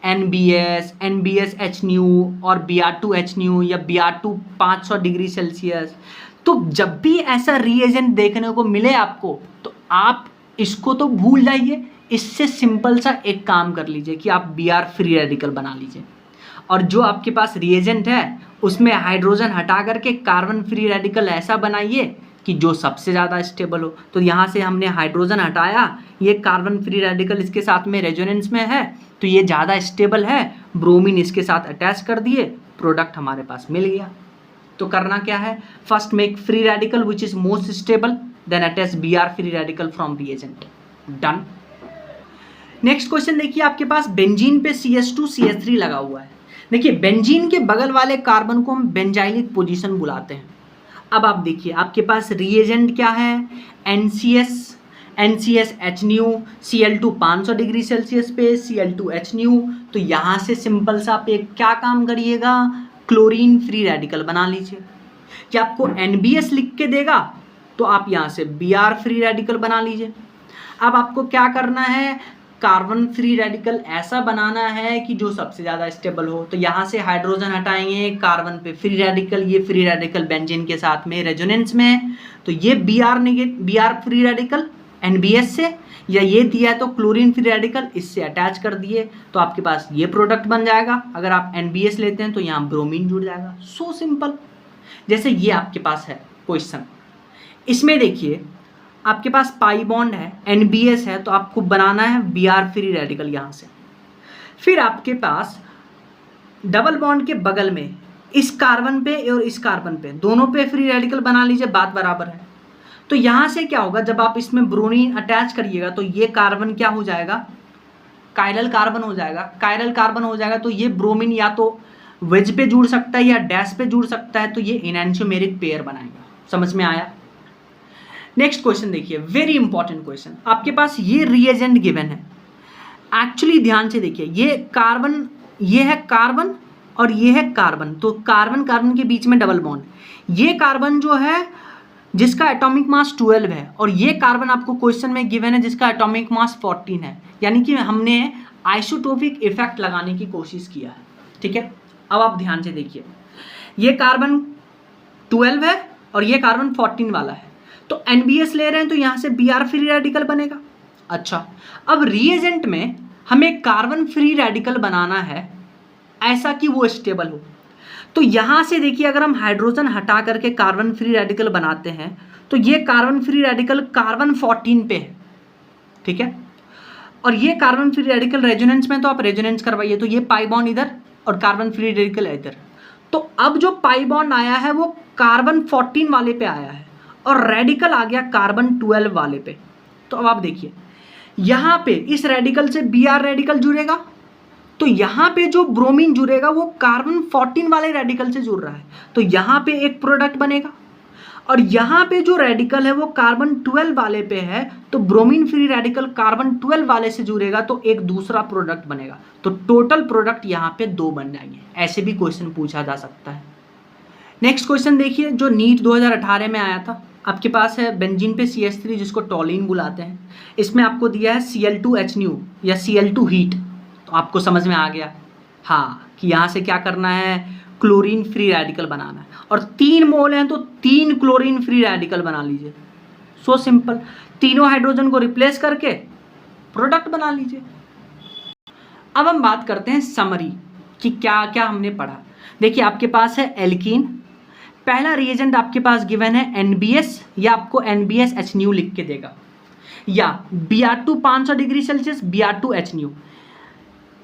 NBS HNu और Br2 HNu या Br2 500 डिग्री सेल्सियस। तो जब भी ऐसा रिएजेंट देखने को मिले आपको तो आप इसको तो भूल जाइए, इससे सिंपल सा एक काम कर लीजिए कि आप Br फ्री रेडिकल बना लीजिए और जो आपके पास रिएजेंट है उसमें हाइड्रोजन हटा करके कार्बन फ्री रेडिकल ऐसा बनाइए कि जो सबसे ज़्यादा स्टेबल हो। तो यहाँ से हमने हाइड्रोजन हटाया, ये कार्बन फ्री रेडिकल इसके साथ में रेजोनेंस में है तो ये ज़्यादा स्टेबल है, ब्रोमीन इसके साथ अटैच कर दिए, प्रोडक्ट हमारे पास मिल गया। तो करना क्या है, first make free radical which is most stable, then attach Br free radical from reagent, done. Next question देखिए, आपके पास बेंजीन पे CH2CH3 लगा हुआ है। देखिए बेंजीन के बगल वाले कार्बन को हम बेंजाइलिक पोजीशन बुलाते हैं। अब आप देखिए आपके पास रिएजेंट क्या है, NCS HNu, Cl2 500 degree Celsius पे Cl2 HNu। तो यहाँ से सिंपल सा आप एक क्या काम करिएगा, क्लोरीन फ्री रेडिकल बना लीजिए। कि आपको NBS लिख के देगा तो आप यहाँ से Br फ्री रेडिकल बना लीजिए। अब आपको क्या करना है, कार्बन फ्री रेडिकल ऐसा बनाना है कि जो सबसे ज़्यादा स्टेबल हो। तो यहाँ से हाइड्रोजन हटाएंगे, कार्बन पे फ्री रेडिकल, ये फ्री रेडिकल बेंजीन के साथ में रेजोनेंस में है तो ये Br फ्री रेडिकल NBS से, या ये दिया है तो क्लोरीन फ्री रेडिकल इससे अटैच कर दिए तो आपके पास ये प्रोडक्ट बन जाएगा। अगर आप NBS लेते हैं तो यहाँ ब्रोमीन जुड़ जाएगा। So simple. जैसे ये आपके पास है क्वेश्चन, इसमें देखिए आपके पास पाई बॉन्ड है, NBS है तो आपको बनाना है Br फ्री रेडिकल यहाँ से। फिर आपके पास डबल बॉन्ड के बगल में इस कार्बन पे और इस कार्बन पे दोनों पे फ्री रेडिकल बना लीजिए, बात बराबर है। तो यहाँ से क्या होगा, जब आप इसमें ब्रोमीन अटैच करिएगा तो ये कार्बन क्या हो जाएगा, कायरल कार्बन हो जाएगा। कायरल कार्बन हो जाएगा तो ये ब्रोमीन या तो वेज पे जुड़ सकता है या डैश पे जुड़ सकता है, तो ये एनैंटियोमेरिक पेयर बनाएगा। समझ में आया। नेक्स्ट क्वेश्चन देखिए, वेरी इंपॉर्टेंट क्वेश्चन। आपके पास ये रिएजेंट गिवन है, एक्चुअली ध्यान से देखिए, ये कार्बन, ये है कार्बन और ये है कार्बन। तो कार्बन कार्बन के बीच में डबल बॉन्ड, ये कार्बन जो है जिसका एटॉमिक मास 12 है, और ये कार्बन आपको क्वेश्चन में गिवन है जिसका एटॉमिक मास 14 है, यानी कि हमने आइसोटोपिक इफेक्ट लगाने की कोशिश किया है। ठीक है, अब आप ध्यान से देखिए, ये कार्बन 12 है और ये कार्बन 14 वाला है, तो NBS ले रहे हैं तो यहाँ से Br फ्री रेडिकल बनेगा। अच्छा, अब रिएजेंट में हमें कार्बन फ्री रेडिकल बनाना है ऐसा कि वो स्टेबल हो, तो यहाँ से देखिए अगर हम हाइड्रोजन हटा करके कार्बन फ्री रेडिकल बनाते हैं तो ये कार्बन फ्री रेडिकल कार्बन 14 पे है। ठीक है, और ये कार्बन फ्री रेडिकल रेजोनेंस में, तो आप रेजोनेंस करवाइए, तो ये पाई बॉन्ड इधर और कार्बन फ्री रेडिकल इधर, तो अब जो पाई बॉन्ड आया है वो कार्बन 14 वाले पे आया है और रेडिकल आ गया कार्बन 12 वाले पे। तो अब आप देखिए यहाँ पे इस रेडिकल से Br रेडिकल जुड़ेगा, तो यहाँ पे जो ब्रोमीन जुड़ेगा वो कार्बन 14 वाले रेडिकल से जुड़ रहा है, तो यहाँ पे एक प्रोडक्ट बनेगा, और यहाँ पे जो रेडिकल है वो कार्बन 12 वाले पे है, तो ब्रोमीन फ्री रेडिकल कार्बन 12 वाले से जुड़ेगा तो एक दूसरा प्रोडक्ट बनेगा, तो टोटल प्रोडक्ट यहाँ पे 2 बन जाएंगे। ऐसे भी क्वेश्चन पूछा जा सकता है। नेक्स्ट क्वेश्चन देखिए जो नीट 2018 में आया था, आपके पास है बेंजीन पे CH3 जिसको टॉलिन बुलाते हैं, इसमें आपको दिया है Cl2H या Cl2 हीट, तो आपको समझ में आ गया हाँ कि यहाँ से क्या करना है, क्लोरीन फ्री रेडिकल बनाना है, और 3 मोल हैं तो 3 क्लोरीन फ्री रेडिकल बना लीजिए। सो सिंपल, तीनों हाइड्रोजन को रिप्लेस करके प्रोडक्ट बना लीजिए। अब हम बात करते हैं समरी कि क्या क्या हमने पढ़ा। देखिए आपके पास है एल्कीन, पहला रिएजेंट आपके पास गिवन है NBS, या आपको NBSH लिख के देगा, या Br2 500 डिग्री सेल्सियस Br2H,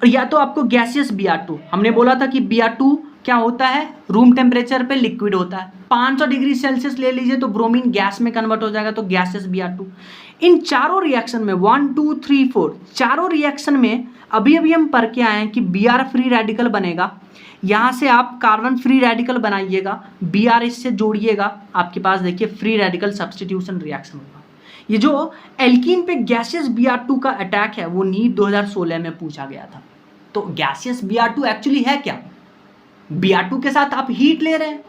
या तो आपको गैसियस Br2, हमने बोला था कि Br2 क्या होता है, रूम टेम्परेचर पे लिक्विड होता है, 500 डिग्री सेल्सियस ले लीजिए तो ब्रोमीन गैस में कन्वर्ट हो जाएगा, तो गैसियस Br2। इन चारों रिएक्शन में 1 2 3 4 चारों रिएक्शन में अभी अभी हम पढ़ के आए हैं कि Br फ्री रेडिकल बनेगा, यहाँ से आप कार्बन फ्री रेडिकल बनाइएगा, Br इससे जोड़िएगा, आपके पास देखिए फ्री रेडिकल सब्स्टिट्यूशन रिएक्शन होगा। ये जो एल्कीन पे गैसियस Br2 का अटैक है वो नीट 2016 में पूछा गया था। तो गैसियस Br2 एक्चुअली है क्या, Br2 के साथ आप हीट ले रहे हैं,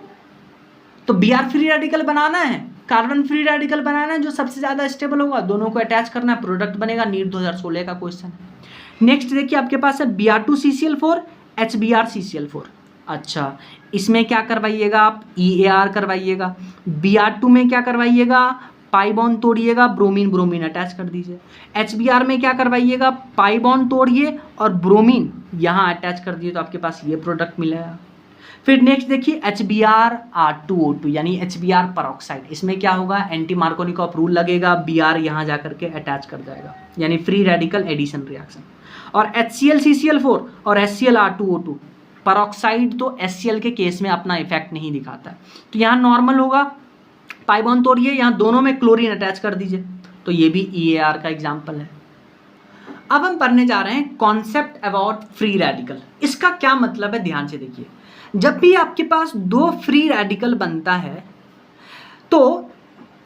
तो Br फ्री रेडिकल बनाना है, कार्बन फ्री रेडिकल बनाना है, जो सबसे ज़्यादा स्टेबल होगा दोनों को अटैच करना है, प्रोडक्ट बनेगा। नीट 2016 का क्वेश्चन है। नेक्स्ट देखिए आपके पास है Br2CCl4 HBrCCl4। अच्छा, इसमें क्या करवाइएगा आप, EAR करवाइएगा। Br2 में क्या करवाइएगा, पाई बॉन्ड तोड़िएगा, ब्रोमीन ब्रोमीन अटैच कर दीजिए। HBr में क्या करवाइएगा, पाई बॉन्ड तोड़िए और ब्रोमीन यहाँ अटैच कर दीजिए, तो आपके पास ये प्रोडक्ट मिलेगा। फिर नेक्स्ट देखिए HBr2O2 यानी HBr परऑक्साइड, इसमें क्या होगा, एंटी मार्कोनिकॉफ रूल लगेगा, Br यहाँ जा करके अटैच कर जाएगा, यानी फ्री रेडिकल एडिशन रिएक्शन। और HClCCl4 और HClR2O2 परऑक्साइड तो HCl के केस में अपना इफेक्ट नहीं दिखाता है, तो यहाँ नॉर्मल होगा, पाई बॉन्ड तोड़िए, यहाँ दोनों में क्लोरीन अटैच कर दीजिए, तो ये भी EAR का एग्जाम्पल है। अब हम पढ़ने जा रहे हैं कॉन्सेप्ट अबाउट फ्री रेडिकल। इसका क्या मतलब है, ध्यान से देखिए। जब भी आपके पास 2 फ्री रेडिकल बनता है तो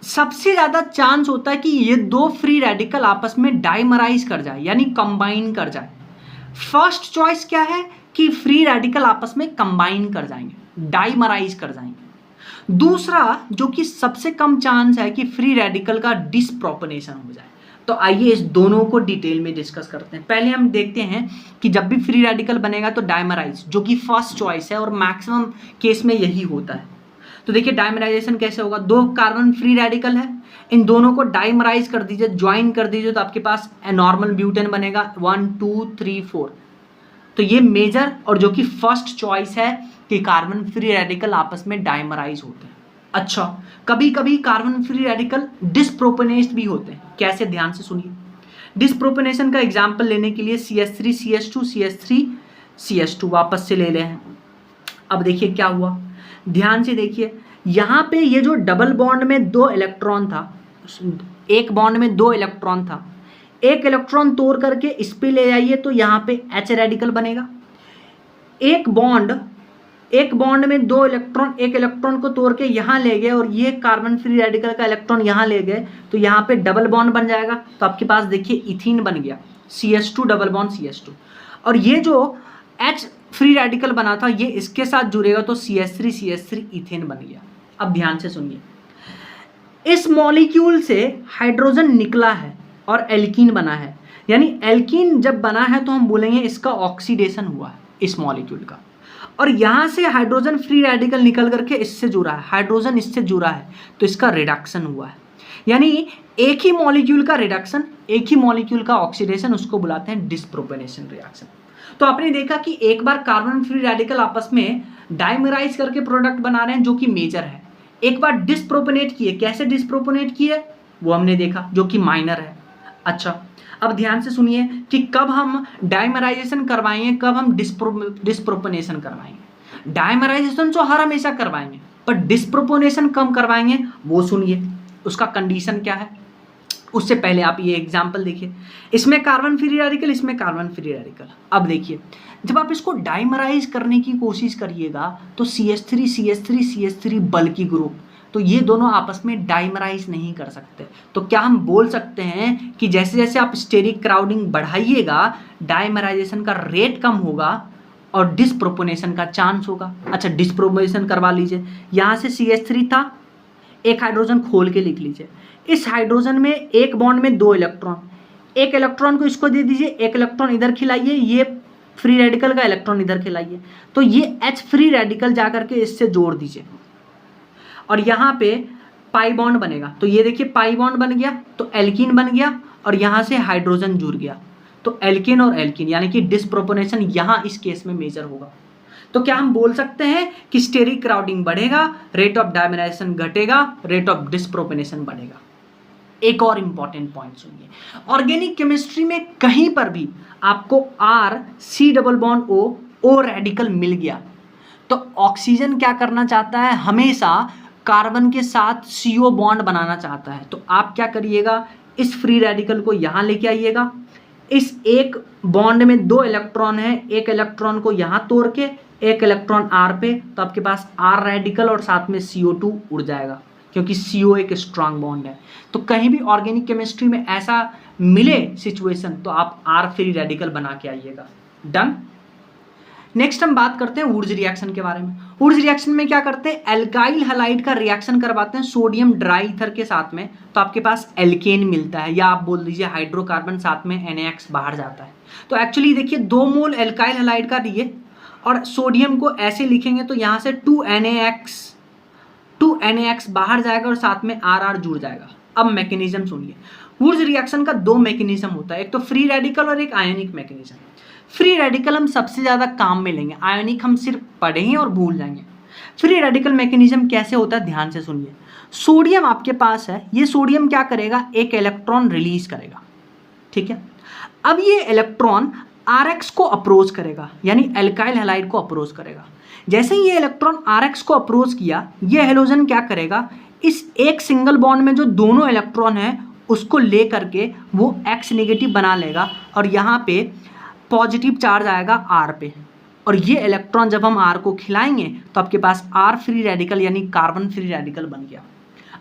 सबसे ज़्यादा चांस होता है कि ये 2 फ्री रेडिकल आपस में डाइमराइज कर जाए, यानी कंबाइन कर जाए। फर्स्ट चॉइस क्या है कि फ्री रेडिकल आपस में कंबाइन कर जाएंगे, डाइमराइज कर जाएंगे। दूसरा जो कि सबसे कम चांस है कि फ्री रेडिकल का डिसप्रोपोनेशन हो जाए। तो आइए इस दोनों को डिटेल में डिस्कस करते हैं। पहले हम देखते हैं कि जब भी फ्री रेडिकल बनेगा तो डाइमराइज, जो कि फर्स्ट चॉइस है और मैक्सिमम केस में यही होता है। तो देखिए डाइमराइजेशन कैसे होगा, 2 कार्बन फ्री रेडिकल है, इन दोनों को डाइमराइज कर दीजिए, ज्वाइन कर दीजिए, तो आपके पास नॉर्मल ब्यूटेन बनेगा 1 2 3 4। तो ये मेजर और जो कि फर्स्ट चॉइस है कि कार्बन फ्री रेडिकल आपस में डाइमराइज होते हैं। अच्छा, कभी कभी कार्बन फ्री रेडिकल डिसप्रोपोनेट भी होते हैं। कैसे, ध्यान से सुनिए। डिसप्रोपोनेशन का एग्जाम्पल लेने के लिए CH3 CH2 CH3 CH2 वापस से ले रहे हैं। अब देखिए क्या हुआ, ध्यान से देखिए, यहाँ पे ये जो डबल बॉन्ड में 2 इलेक्ट्रॉन था, एक बॉन्ड में 2 इलेक्ट्रॉन था, एक इलेक्ट्रॉन तोड़ करके इस पे ले जाइए तो यहाँ पे H रेडिकल बनेगा। एक बॉन्ड में 2 इलेक्ट्रॉन, एक इलेक्ट्रॉन को तोड़ के यहाँ ले गए और ये कार्बन फ्री रेडिकल का इलेक्ट्रॉन यहाँ ले गए, तो यहाँ पे डबल बॉन्ड बन जाएगा, तो आपके पास देखिए इथीन बन गया, CH2 डबल बॉन्ड CH2। और ये जो H फ्री रेडिकल बना था ये इसके साथ जुड़ेगा तो CH3 इथेन बन गया। अब ध्यान से सुनिए, इस मॉलिक्यूल से हाइड्रोजन निकला है और एल्कीन बना है, यानी एल्कीन जब बना है तो हम बोलेंगे इसका ऑक्सीडेशन हुआ है इस मॉलिक्यूल का, और यहाँ से हाइड्रोजन फ्री रेडिकल निकल करके इससे जुड़ा है, हाइड्रोजन इससे जुड़ा है, तो इसका रिडक्शन हुआ है। यानी एक ही मॉलिक्यूल का रिडक्शन, एक ही मॉलिक्यूल का ऑक्सीडेशन, उसको बुलाते हैं डिस्प्रोपोनेशन रिएक्शन। तो आपने देखा कि एक बार कार्बन फ्री रेडिकल आपस में डाइमराइज करके प्रोडक्ट बना रहे हैं जो कि मेजर है, एक बार डिस्प्रोपोनेट किए, कैसे डिस्प्रोपोनेट किए वो हमने देखा, जो कि माइनर है। अच्छा, अब ध्यान से सुनिए कि कब हम डाइमराइजेशन करवाएंगे, कब हम डिस्प्रोपोनेशन करवाएंगे। डाइमराइजेशन तो हर हमेशा करवाएंगे, पर डिस्प्रोपोनेशन कम करवाएंगे वो सुनिए, उसका कंडीशन क्या है। उससे पहले आप ये एग्जाम्पल देखिए, इसमें कार्बन फ्री रेडिकल, इसमें कार्बन फ्री रेडिकल। अब देखिए, जब आप इसको डाइमराइज करने की कोशिश करिएगा तो CH3 CH3 CH3 बल्कि ग्रुप, तो ये दोनों आपस में डाइमराइज नहीं कर सकते। तो क्या हम बोल सकते हैं कि जैसे जैसे आप स्टेरिक क्राउडिंग बढ़ाइएगा, डाइमराइजेशन का रेट कम होगा और डिस्प्रोपोनेशन का चांस होगा। अच्छा, डिस्प्रोपोनेशन करवा लीजिए, यहाँ से CH3 था, एक हाइड्रोजन खोल के लिख लीजिए। इस हाइड्रोजन में एक बॉन्ड में 2 इलेक्ट्रॉन, एक इलेक्ट्रॉन को इसको दे दीजिए, एक इलेक्ट्रॉन इधर खिलाइए, ये फ्री रेडिकल का इलेक्ट्रॉन इधर खिलाइए, तो ये H फ्री रेडिकल जाकर के इससे जोड़ दीजिए और यहाँ पे पाई बॉन्ड बनेगा। तो ये देखिए पाई बॉन्ड बन गया, तो एल्कीन बन गया और यहाँ से हाइड्रोजन जुड़ गया, तो एल्कीन और एल्कीन, यानी कि डिस्प्रोपोनेशन यहाँ इस केस में मेजर होगा। तो क्या हम बोल सकते हैं कि स्टेरिक क्राउडिंग बढ़ेगा, रेट ऑफ डाइमराइजेशन घटेगा, रेट ऑफ डिस्प्रोपोनेशन बढ़ेगा। एक और इंपॉर्टेंट पॉइंट सुनिए, ऑर्गेनिक केमिस्ट्री में कहीं पर भी आपको R C double bond O radical मिल गया तो ऑक्सीजन क्या करना चाहता है, हमेशा कार्बन के साथ CO बॉन्ड बनाना चाहता है। तो आप क्या करिएगा, इस फ्री रेडिकल को यहाँ लेके आइएगा, इस एक बॉन्ड में 2 इलेक्ट्रॉन है, एक इलेक्ट्रॉन को यहाँ तोड़ के एक इलेक्ट्रॉन R पे, तो आपके पास R रेडिकल और साथ में CO2 उड़ जाएगा, क्योंकि CO एक स्ट्रांग बॉन्ड है। तो कहीं भी ऑर्गेनिक केमिस्ट्री में ऐसा मिले सिचुएशन तो आप R फ्री रेडिकल बना के आइएगा। डन। नेक्स्ट हम बात करते हैं वुड्स रिएक्शन के बारे में। वुड्स रिएक्शन में क्या करते हैं, एल्काइल हैलाइड का रिएक्शन करवाते हैं सोडियम ड्राई ईथर के साथ में, तो आपके पास एल्केन मिलता है, या आप बोल दीजिए हाइड्रोकार्बन, साथ में NaX बाहर जाता है। तो एक्चुअली देखिए 2 मोल एल्काइल हैलाइड का दिए और सोडियम को ऐसे लिखेंगे तो यहाँ से 2NaX बाहर जाएगा और साथ में RR जुड़ जाएगा। अब मैकेनिज्म सुनिए, वुड्स रिएक्शन का 2 मैकेनिज्म होता है, एक तो फ्री रेडिकल और एक आयोनिक मैकेनिज्म। फ्री रेडिकल हम सबसे ज़्यादा काम में लेंगे, आयोनिक हम सिर्फ पढ़ेंगे और भूल जाएंगे। फ्री रेडिकल मैकेनिज्म कैसे होता है, ध्यान से सुनिए। सोडियम आपके पास है, ये सोडियम क्या करेगा, एक इलेक्ट्रॉन रिलीज करेगा, ठीक है। अब ये इलेक्ट्रॉन RX को अप्रोच करेगा, यानी एल्काइल हैलाइड को अप्रोच करेगा। जैसे ही ये इलेक्ट्रॉन RX को अप्रोच किया, ये हेलोजन क्या करेगा, इस एक सिंगल बॉन्ड में जो दोनों इलेक्ट्रॉन है उसको ले करके वो X नेगेटिव बना लेगा और यहाँ पे पॉजिटिव चार्ज आएगा R पे, और ये इलेक्ट्रॉन जब हम R को खिलाएंगे तो आपके पास R फ्री रेडिकल यानी कार्बन फ्री रेडिकल बन गया।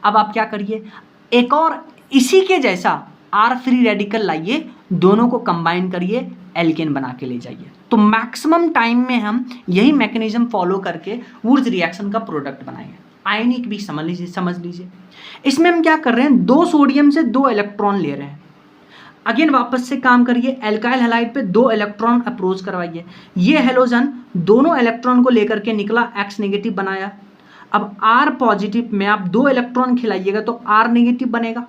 अब आप क्या करिए, एक और इसी के जैसा R फ्री रेडिकल लाइए, दोनों को कंबाइन करिए, एल्केन बना के ले जाइए। तो मैक्सिमम टाइम में हम यही मैकेनिज्म फॉलो करके वुड्स रिएक्शन का प्रोडक्ट बनाएंगे। आयनिक भी समझ लीजिए। इसमें हम क्या कर रहे हैं, 2 सोडियम से 2 इलेक्ट्रॉन ले रहे हैं। अगेन वापस से काम करिए, एल्काइल हैलाइड पे 2 इलेक्ट्रॉन अप्रोच करवाइए। ये हेलोजन दोनों इलेक्ट्रॉन को लेकर के निकला, X नेगेटिव बनाया। अब R पॉजिटिव में आप 2 इलेक्ट्रॉन खिलाइएगा तो R नेगेटिव बनेगा।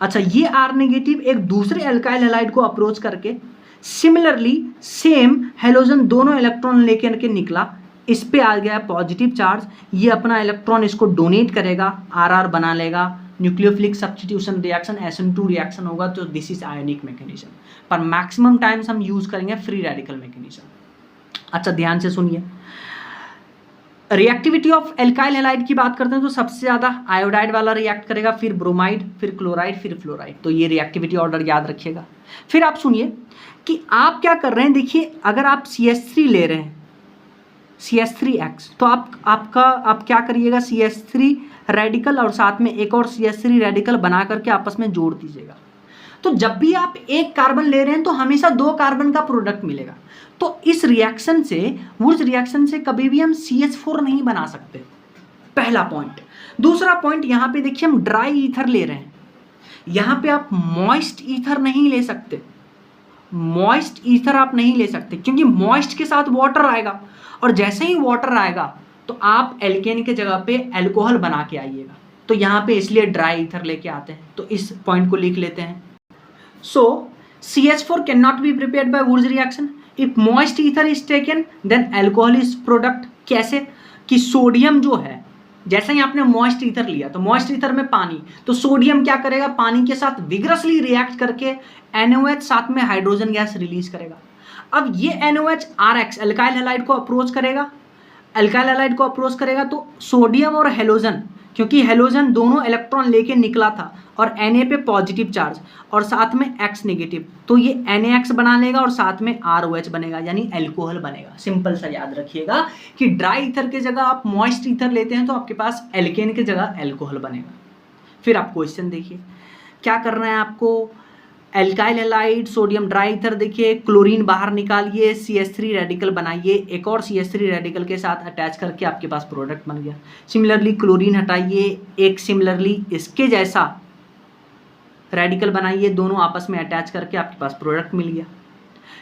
अच्छा, ये R नेगेटिव एक दूसरे एल्काइल हैलाइड को अप्रोच करके सिमिलरली सेम हेलोजन दोनों इलेक्ट्रॉन लेकर के निकला, इस पे आ गया पॉजिटिव चार्ज, ये अपना इलेक्ट्रॉन इसको डोनेट करेगा, RR बना लेगा, nucleophilic substitution reaction SN2 reaction होगा। तो दिस इज आयोनिक मैकेनिज्म, पर मैक्सिमम टाइम्स हम यूज करेंगे फ्री रेडिकल मैकेनिज्म। अच्छा, ध्यान से सुनिए, रिएक्टिविटी ऑफ एल्काइल हैलाइड की बात करते हैं तो सबसे ज़्यादा आयोडाइड वाला रिएक्ट करेगा, फिर ब्रोमाइड, फिर क्लोराइड, फिर फ्लोराइड। तो ये रिएक्टिविटी ऑर्डर याद रखिएगा। फिर आप सुनिए कि आप क्या कर रहे हैं, देखिए अगर आप CH3 ले रहे हैं, CH3X, तो आप क्या करिएगा, CH3 रेडिकल और साथ में एक और CH3 रेडिकल बना करके आपस में जोड़ दीजिएगा। तो जब भी आप एक कार्बन ले रहे हैं तो हमेशा 2 कार्बन का प्रोडक्ट मिलेगा। तो इस रिएक्शन से, वुड्स रिएक्शन से कभी भी हम CH4 नहीं बना सकते। पहला पॉइंट। दूसरा पॉइंट, यहाँ पे देखिए हम ड्राई ईथर ले रहे हैं, यहाँ पे आप मॉइस्ट ईथर नहीं ले सकते, मॉइस्ट ईथर आप नहीं ले सकते क्योंकि मॉइस्ट के साथ वाटर आएगा और जैसे ही वाटर आएगा तो आप एल्केन के जगह पे अल्कोहल बना के आइएगा, तो यहाँ पे इसलिए ड्राई ईथर लेके आते हैं। तो इस पॉइंट को लिख लेते हैं। So CH4 can not be prepared by Wurtz reaction if moist ether is taken then alcohol is product. कैसे कि सोडियम जो है, जैसे ही आपने मॉइस्ट ईथर लिया तो मॉइस्ट ईथर में पानी, तो सोडियम क्या करेगा, पानी के साथ विग्रसली रिएक्ट करके NOH साथ में हाइड्रोजन गैस रिलीज करेगा। अब ये NOH RX अल्काइल हैलाइड को अप्रोच करेगा, अल्काइल हैलाइड को अप्रोच करेगा तो सोडियम और हेलोजन, क्योंकि हेलोजन दोनों इलेक्ट्रॉन लेके निकला था और Na पे पॉजिटिव चार्ज और साथ में X नेगेटिव, तो ये NaX बना लेगा और साथ में ROH बनेगा यानी अल्कोहल बनेगा। सिंपल सा याद रखिएगा कि ड्राई ईथर के जगह आप मॉइस्ट ईथर लेते हैं तो आपके पास एल्केन के जगह अल्कोहल बनेगा। फिर आप क्वेश्चन देखिए क्या करना है आपको, alkyl halide sodium dry ether, देखिए क्लोरीन बाहर निकालिए, CH3 रेडिकल बनाइए, एक और CH3 रेडिकल के साथ अटैच करके आपके पास प्रोडक्ट बन गया। सिमिलरली क्लोरीन हटाइए, एक सिमिलरली इसके जैसा रेडिकल बनाइए, दोनों आपस में अटैच करके आपके पास प्रोडक्ट मिल गया।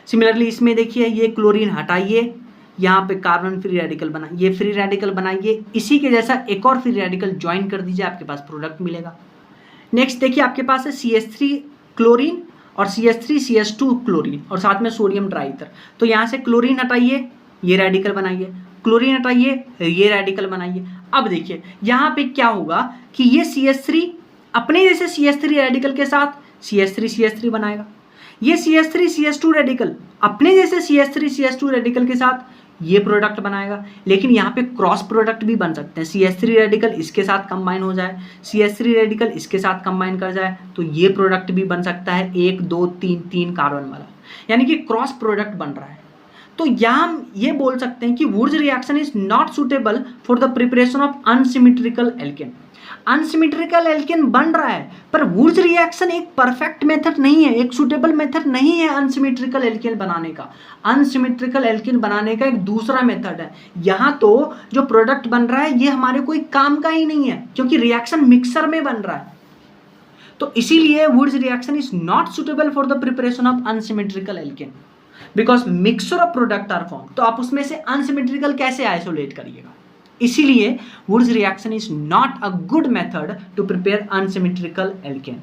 सिमिलरली इसमें देखिए ये क्लोरीन हटाइए, यहाँ पे कार्बन फ्री रेडिकल बनाइए, फ्री रेडिकल बनाइए, इसी के जैसा एक और फ्री रेडिकल ज्वाइन कर दीजिए, आपके पास प्रोडक्ट मिलेगा। नेक्स्ट देखिए आपके पास है CH3 क्लोरीन और CH3 CH2 क्लोरीन और साथ में सोडियम ड्राई ईथर। तो यहाँ से क्लोरीन हटाइए, ये रेडिकल बनाइए, क्लोरीन हटाइए, ये रेडिकल बनाइए। अब देखिए यहाँ पे क्या होगा कि ये CH3 अपने जैसे CH3 रेडिकल के साथ CH3 बनाएगा, ये CH3 CH2 रेडिकल अपने जैसे CH3 CH2 रेडिकल के साथ ये प्रोडक्ट बनाएगा। लेकिन यहाँ पे क्रॉस प्रोडक्ट भी बन सकते हैं, CH3 रेडिकल इसके साथ कंबाइन हो जाए, CH3 रेडिकल इसके साथ कंबाइन कर जाए तो ये प्रोडक्ट भी बन सकता है, 1 2 3 कार्बन वाला, यानी कि क्रॉस प्रोडक्ट बन रहा है। तो यहाँ हम ये बोल सकते हैं कि Wurtz reaction is not suitable for the preparation of unsymmetrical alkane. Unsymmetrical alkane बन रहा है पर वुड्स रिएक्शन एक परफेक्ट मेथड नहीं है, एक सुटेबल मेथड नहीं है अनसिमेट्रिकल एल्केन बनाने का। अनसिमेट्रिकल एल्केन बनाने का एक दूसरा मेथड है। यहाँ तो जो प्रोडक्ट बन रहा है ये हमारे कोई काम का ही नहीं है क्योंकि रिएक्शन मिक्सर में बन रहा है। तो इसीलिए Wurtz reaction is not suitable for the preparation of unsymmetrical alkane because mixture of product are form. तो आप उसमें से अनसिमेट्रिकल कैसे आइसोलेट करिएगा, इसीलिए Wurtz reaction is not a good method to prepare unsymmetrical alkane.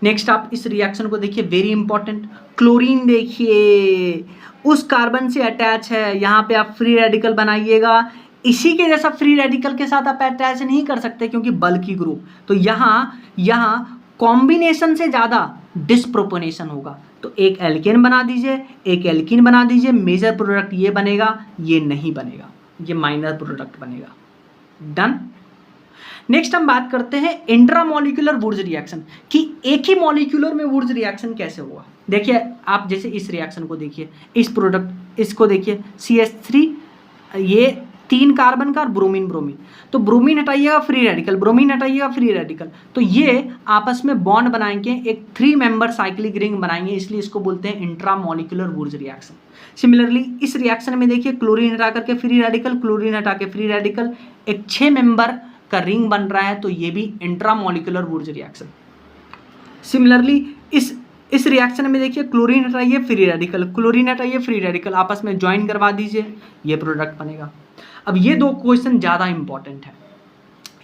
Next आप इस reaction को देखिए, वेरी इंपॉर्टेंट। क्लोरीन देखिए उस कार्बन से अटैच है, यहाँ पे आप फ्री रेडिकल बनाइएगा, इसी के जैसा फ्री रेडिकल के साथ आप अटैच नहीं कर सकते क्योंकि बल्की ग्रुप, तो यहाँ कॉम्बिनेशन से ज़्यादा डिस्प्रोपोर्शनेशन होगा। तो एक एल्केन बना दीजिए, एक एल्कीन बना दीजिए, मेजर प्रोडक्ट ये बनेगा, ये नहीं बनेगा, ये माइनर प्रोडक्ट बनेगा। डन। नेक्स्ट हम बात करते हैं इंट्रामोलिकुलर वुड्स रिएक्शन कि एक ही मॉलिक्यूलर में वुड्स रिएक्शन कैसे हुआ। देखिए आप जैसे इस रिएक्शन को देखिए, इस प्रोडक्ट इसको देखिए CH3, ये 3 कार्बन का और ब्रोमीन, तो ब्रोमीन हटाइएगा फ्री रेडिकल, ब्रोमीन हटाइएगा फ्री रेडिकल, तो ये आपस में बॉन्ड बनाएंगे, एक 3 मेंबर साइक्लिक रिंग बनाएंगे, इसलिए इसको बोलते हैं इंट्रामोलिकुलर वुड्स रिएक्शन। सिमिलरली इस रिएक्शन में देखिए क्लोरीन हटा करके फ्री रेडिकल, क्लोरीन हटा के फ्री रेडिकल, एक 6 मेंबर का रिंग बन रहा है, तो ये भी इंट्रामोलिकुलर वुड्स रिएक्शन। सिमिलरली इस रिएक्शन में देखिए क्लोरीन हटाइए फ्री रेडिकल, क्लोरीन हटाइए फ्री रेडिकल, आपस में ज्वाइन करवा दीजिए, ये प्रोडक्ट बनेगा। अब ये 2 क्वेश्चन ज़्यादा इंपॉर्टेंट है,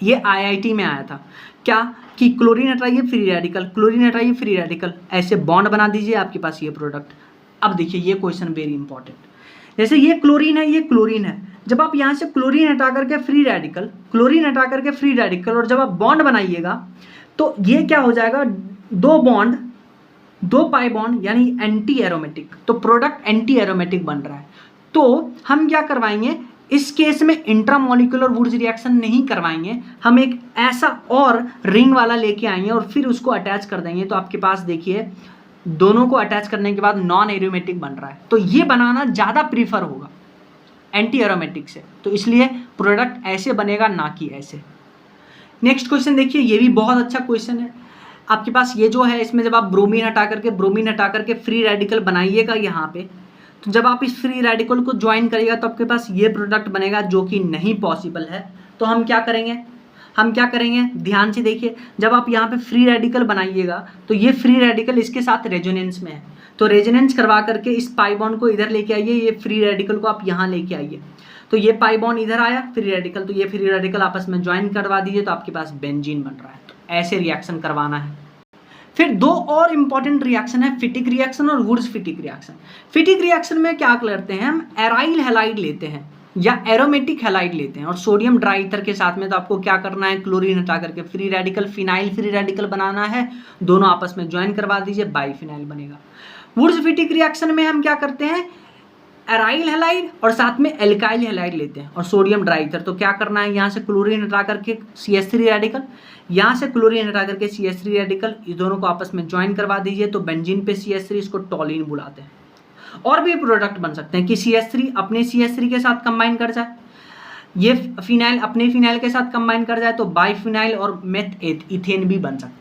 ये IIT में आया था क्या कि क्लोरीन हटाइए फ्री रेडिकल, क्लोरीन हटाइए फ्री रेडिकल, ऐसे बॉन्ड बना दीजिए, आपके पास ये प्रोडक्ट। अब देखिए ये क्वेश्चन वेरी इंपॉर्टेंट, जैसे ये क्लोरीन है, ये क्लोरीन है, जब आप यहाँ से क्लोरीन हटा करके फ्री रेडिकल, क्लोरीन हटा करके फ्री रेडिकल, और जब आप बॉन्ड बनाइएगा तो ये क्या हो जाएगा, 2 बॉन्ड, 2 पाई बॉन्ड यानी एंटी एरोमेटिक, तो प्रोडक्ट एंटी एरोमेटिक बन रहा है। तो हम क्या करवाएंगे, इस केस में इंट्रामोलिकुलर वुड्स रिएक्शन नहीं करवाएंगे, हम एक ऐसा और रिंग वाला लेके आएंगे और फिर उसको अटैच कर देंगे, तो आपके पास देखिए दोनों को अटैच करने के बाद नॉन एरोमेटिक बन रहा है, तो ये बनाना ज़्यादा प्रीफर होगा एंटी एरोमेटिक से, तो इसलिए प्रोडक्ट ऐसे बनेगा ना कि ऐसे। नेक्स्ट क्वेश्चन देखिए, ये भी बहुत अच्छा क्वेश्चन है। आपके पास ये जो है, इसमें जब आप ब्रोमीन हटा करके फ्री रेडिकल बनाइएगा यहाँ पे, तो जब आप इस फ्री रेडिकल को ज्वाइन करिएगा तो आपके पास ये प्रोडक्ट बनेगा, जो कि नहीं पॉसिबल है, तो हम क्या करेंगे, ध्यान से देखिए, जब आप यहाँ पे फ्री रेडिकल बनाइएगा तो ये फ्री रेडिकल इसके साथ रेजोनेंस में है, तो रेजोनेंस करवा करके इस पाई बॉन्ड को इधर लेके आइए, ये फ्री रेडिकल को आप यहाँ लेके आइए, तो ये पाई बॉन्ड इधर आया फ्री रेडिकल, तो ये फ्री रेडिकल आपस में ज्वाइन करवा दीजिए, तो आपके पास बेंजीन बन रहा है। तो ऐसे रिएक्शन करवाना है। फिर दो और इंपॉर्टेंट रिएक्शन है, फिटिक रिएक्शन और Wurtz Fittig reaction. Fittig reaction में क्या करते हैं, हम एराइल हैलाइड लेते हैं या एरोमेटिक हैलाइड लेते हैं और सोडियम ड्राई ईथर के साथ में, तो आपको क्या करना है, क्लोरीन हटा करके free radical phenyl free radical बनाना है, दोनों आपस में ज्वाइन करवा दीजिए, बाईफिनाइल बनेगा। वुड्स फिटिक रिएक्शन में हम क्या करते हैं, एराइल हैलाइड और साथ में एल्काइल हैलाइड लेते हैं और सोडियम ड्राई ईथर, तो क्या करना है, यहाँ से क्लोरीन हटा करके CH3 रेडिकल, यहाँ से क्लोरीन हटा करके CH3 रेडिकल, ये दोनों को आपस में ज्वाइन करवा दीजिए, तो बेंजीन पे CH3, इसको टॉलिन बुलाते हैं। और भी प्रोडक्ट बन सकते हैं कि CH3 अपने CH3 के साथ कंबाइन कर जाए, ये फिनाइल अपने फिनाइल के साथ कंबाइन कर जाए, तो बाईफिनाइल और मेथ इथेन भी बन सकता है।